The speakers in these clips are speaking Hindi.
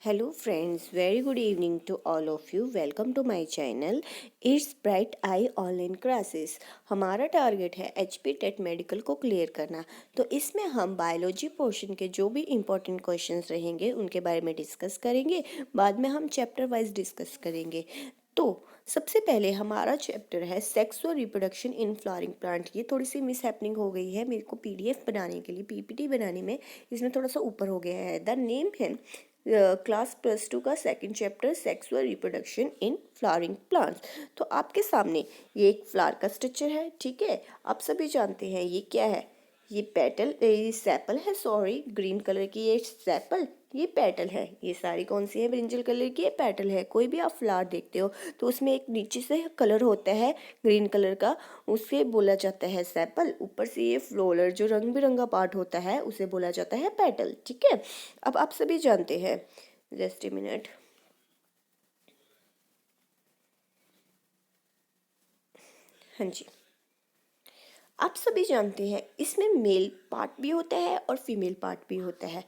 Hello friends, very good evening to all of you. Welcome to my channel. It's Bright Eye online classes. हमारा टारगेट है HP टेट मेडिकल को क्लियर करना. तो इसमें हम बायोलॉजी पोर्शन के जो भी इम्पोर्टेंट क्वेश्चंस रहेंगे उनके बारे में डिस्कस करेंगे. बाद में हम चैप्टर वाइज डिस्कस करेंगे. तो सबसे पहले हमारा चैप्टर है sexual reproduction in flowering plant. ये थोड़ी सी मिस हैपनिंग हो गई है मेरे को PDF बनाने के लिए, PPT बनाने में इसमें थोड़ा सा ऊपर हो गया है. द नेम है क्लास +2 का second chapter sexual reproduction in flowering plants. तो आपके सामने ये एक फ्लावर का स्ट्रक्चर है. ठीक है, आप सभी जानते हैं ये क्या है. ये पेटल, ये सेपल है, सॉरी ग्रीन कलर की ये सेपल, ये पेटल है. ये सारी कौन सी है, ब्रिंजल कलर की, ये पेटल है. कोई भी आप फ्लावर देखते हो तो उसमें एक नीचे से कलर होता है ग्रीन कलर का, उसे बोला जाता है सेपल. ऊपर से ये फ्लोरल जो रंग बिरंगा पार्ट होता है उसे बोला जाता है पेटल. ठीक है, अब आप सभी जानते हैं, जस्ट ए मिनट. हाँ जी, आप सभी जानते हैं इसमें मेल पार्ट भी होता है और फीमेल पार्ट भी होता है.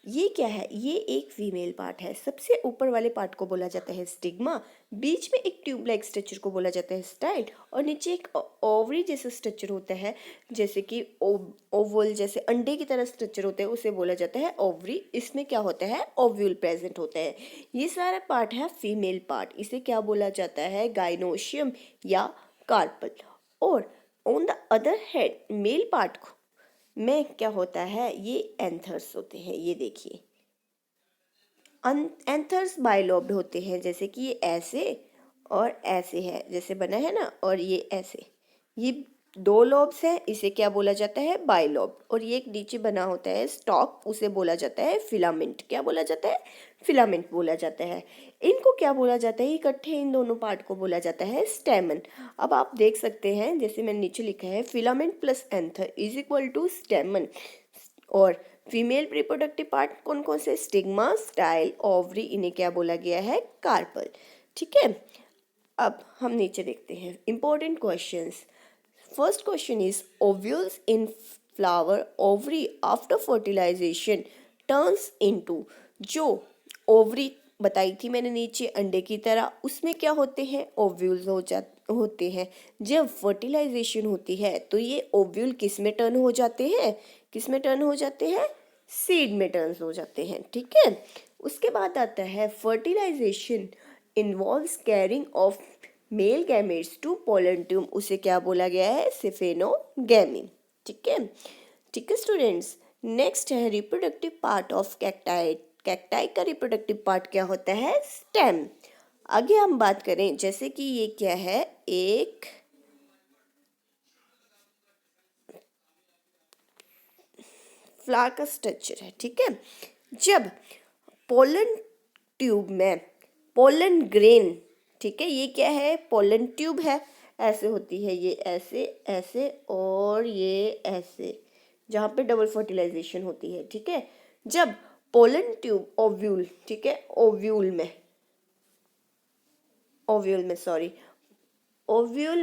ये क्या है, ये एक फीमेल पार्ट है. सबसे ऊपर वाले पार्ट को बोला जाता है स्टिग्मा, बीच में एक ट्यूब लाइक स्ट्रक्चर को बोला जाता है स्टाइल, और नीचे एक ओवरी जैसा स्ट्रक्चर होता है, जैसे कि ओवल जैसे अंडे की तरह स्ट्रक्चर होता है, उसे बोला जाता है ओवरी. इसमें क्या होता है, ओव्यूल प्रेजेंट होता है. ये सारा पार्ट है फीमेल पार्ट. इसे क्या बोला जाता है, गाइनोशियम या कार्पल. और on the other hand male part को में क्या होता है, ये एंथर्स होते हैं. ये देखिए, एंथर्स बाइलोब्ड होते हैं, जैसे कि ये ऐसे और ऐसे है, जैसे बना है ना, और ये ऐसे. ये दो लोब्स हैं, इसे क्या बोला जाता है, बाइलोब. और ये एक नीचे बना होता है स्टॉक, उसे बोला जाता है फिलामेंट. क्या बोला जाता है, फिलामेंट बोला जाता है. इनको क्या बोला जाता है, इकट्ठे इन दोनों पार्ट को बोला जाता है स्टेमन. अब आप देख सकते हैं, जैसे मैंने नीचे लिखा है filament plus anther is equal to stamen. और फीमेल रिप्रोडक्टिव पार्ट कौन कौन से, स्टिग्मा, स्टाइल, ओवरी, इन्हें क्या बोला गया है, कार्पल. ठीक है, अब हम नीचे देखते हैं important questions. First question is ovules in flower ovary after fertilization turns into. जो ओवरी बताई थी मैंने नीचे अंडे की तरह, उसमें क्या होते हैं, ओव्यूल्स होते हैं. जब फर्टिलाइजेशन होती है तो ये ओव्यूल किस में टर्न हो जाते हैं, किस में टर्न हो जाते हैं, सीड में टर्न हो जाते हैं. ठीक है, उसके बाद आता है fertilization involves carrying of male gametes to pollen tube. उसे क्या बोला गया है, सिफेनोगैमी. ठीक है, ठीक है स्टूडेंट्स. नेक्स्ट है reproductive part of cacti. Cacti का रिप्रोडक्टिव पार्ट क्या होता है, स्टेम. आगे हम बात करें, जैसे कि ये क्या है, एक फ्लावर का स्ट्रक्चर है. ठीक है, जब पोलन ट्यूब में पोलन ग्रेन, ठीक है, ये क्या है, पोलन ट्यूब है, ऐसे होती है, ये ऐसे ऐसे और ये ऐसे, जहाँ पे डबल फर्टिलाइजेशन होती है. ठीक है, जब पोलन ट्यूब ओव्यूल, ठीक है, ओव्यूल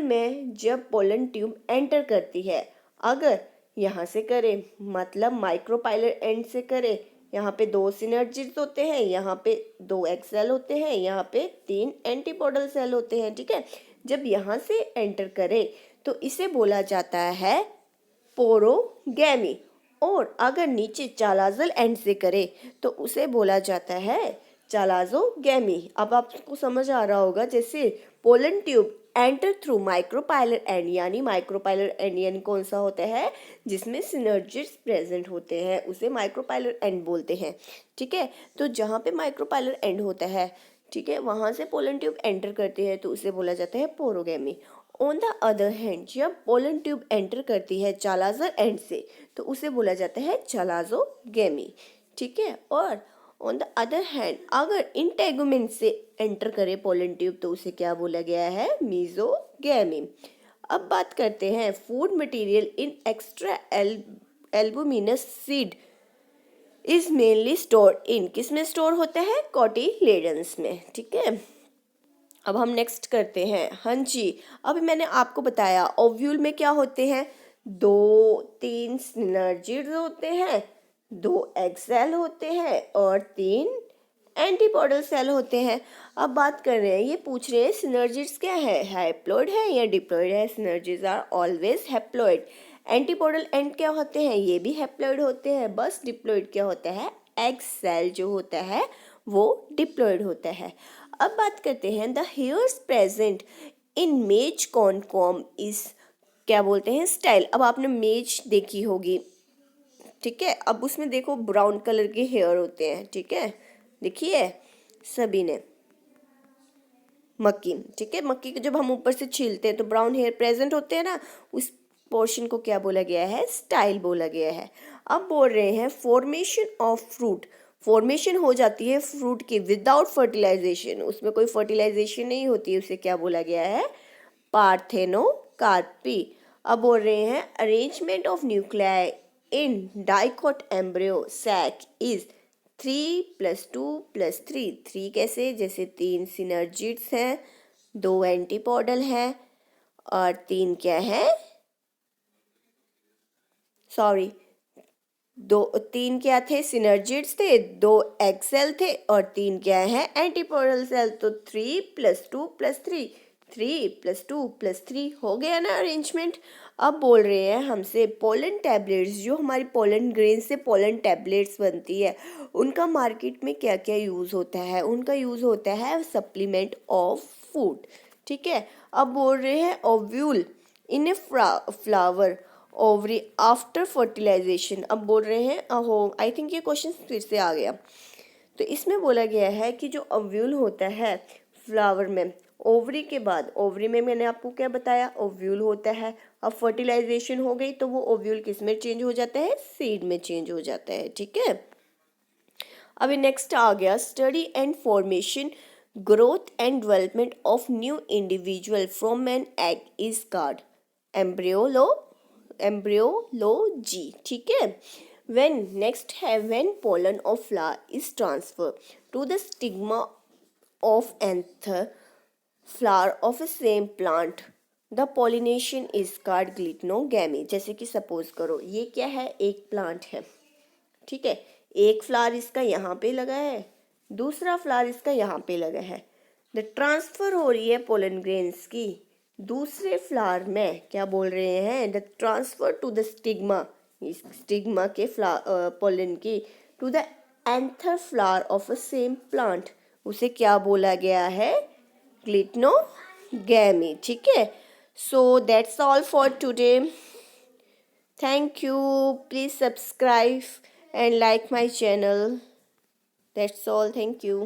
में जब पोलन ट्यूब एंटर करती है, अगर यहाँ से करें, मतलब माइक्रोपाइलर एंड से करें, यहाँ पे 2 सिनर्जिड्स होते हैं, यहाँ पे 2 एग सेल होते हैं, यहाँ पे 3 एंटीपोडल सेल होते हैं. ठीक है, जब यहाँ से एंटर करे तो इसे बोला जाता है पोरोगैमी. और अगर नीचे चालाजल एंड से करे तो उसे बोला जाता है चालाजोगैमी. अब आपको समझ आ रहा होगा, जैसे pollen tube enter through micropylar and, यानी माइक्रोपाइलर एंड यानी कौन सा होता है, जिसमें सिनर्जिड्स प्रेजेंट होते हैं, उसे माइक्रोपाइलर एंड बोलते हैं. ठीक है, तो जहाँ पे माइक्रोपाइलर एंड होता है, ठीक है, वहाँ से पोलन ट्यूब एंटर करते हैं तो उसे बोला जाता है पोरोगैमी. ऑन द अदर हैंड जब पोलन ट्यूब एंटर करती है चालाजर एंड से तो उसे बोला जाता है चालाजोगैमी. ठीक है, और ऑन द अदर हैंड अगर इंटेगुमेंट से एंटर करे पोलन ट्यूब तो उसे क्या बोला गया है, मीजोगैमी. अब बात करते हैं food material in extra albuminous seed is mainly store in, किस में स्टोर होता है, कोटिलेडन्स में. ठीक है, अब हम नेक्स्ट करते हैं. हाँ जी, अभी मैंने आपको बताया ओव्यूल में क्या होते हैं, 2-3 सिनर्जिड्स होते हैं, 2 एग सेल होते हैं और 3 एंटीपोडल सेल होते हैं। अब बात कर रहे हैं, ये पूछ रहे हैं सिनर्जिड्स क्या है, हैप्लॉइड है या डिप्लॉइड है। Synergids are always haploid. Antipodal and क्या होते हैं, ये भी हैप्लॉइड होते हैं। बस डिप्लॉइड क्या होता है, एग सेल जो होता है वो डिप्लॉइड होता है। अब बात करते हैं द हेयर्स प्रेजेंट इन मेज कॉनकॉम इज क्या बोलते हैं, स्टाइल। अब आपने मेज देखी होगी, ठीक है। अब उसमें देखो ब्राउन कलर के हेयर होते हैं, ठीक है, देखिए सभी ने मक्की, ठीक है। मक्की को जब हम ऊपर से छीलते हैं तो ब्राउन हेयर प्रेजेंट होते हैं ना, उस पोर्शन को क्या बोला गया है, स्टाइल बोला गया है। अब बोल रहे हैं फॉर्मेशन ऑफ फ्रूट, फॉर्मेशन हो जाती है फ्रूट की विदाउट फर्टिलाइजेशन, उसमें कोई फर्टिलाइजेशन नहीं होती है, उसे क्या बोला गया है, पार्थेनोकार्पी। अब बोल रहे हैं arrangement of nuclei in dicot embryo sac is 3+2+3। 3 कैसे, जैसे 3 सिनर्जिड्स हैं, 2 एंटीपोडल हैं और 3 क्या है, सॉरी, 3 क्या थे, सिनर्जिड्स थे, 2 एक्सेल थे और 3 क्या है, एंटीपोडल सेल। तो 3+2+3, 3+2+3 हो गया ना अरेंजमेंट। अब बोल रहे हैं हमसे पोलन टैबलेट्स, जो हमारी पोलन ग्रेन से पोलन टैबलेट्स बनती है, उनका मार्केट में क्या क्या यूज़ होता है, उनका यूज़ होता है सप्लीमेंट ऑफ फूड, ठीक है। अब बोल रहे हैं ovule in a flower ovary after fertilization. अब बोल रहे हैं अहो, आई थिंक ये क्वेश्चन फिर से आ गया। तो इसमें बोला गया है कि जो ओव्यूल होता है फ्लावर में, ओवरी के बाद, ओवरी में मैंने आपको क्या बताया, ओव्यूल होता है। अब फर्टिलाइजेशन हो गई तो वो ओव्यूल किस में चेंज हो जाता है, सीड में चेंज हो जाता है, ठीक है। अभी नेक्स्ट आ गया study and formation growth and development of new individual from an egg is called embryology, ठीक है। When next है when pollen of flower is transferred to the stigma of anther flower of a same plant, the pollination is called glycnogamy। जैसे कि सपोज करो ये क्या है, एक प्लांट है, ठीक है, एक फ्लावर इसका यहाँ पे लगा है, दूसरा फ्लावर इसका यहाँ पे लगा है। द ट्रांसफर हो रही है पोलन ग्रेन्स की दूसरे फ्लावर में, क्या बोल रहे हैं, the transfer to the stigma, इस स्टिग्मा के पोलन की, to the anther flower of a same plant, उसे क्या बोला गया है, ग्लिटनोगैमी, ठीक है। So that's all for today, thank you, please subscribe and like my channel. That's all. Thank you.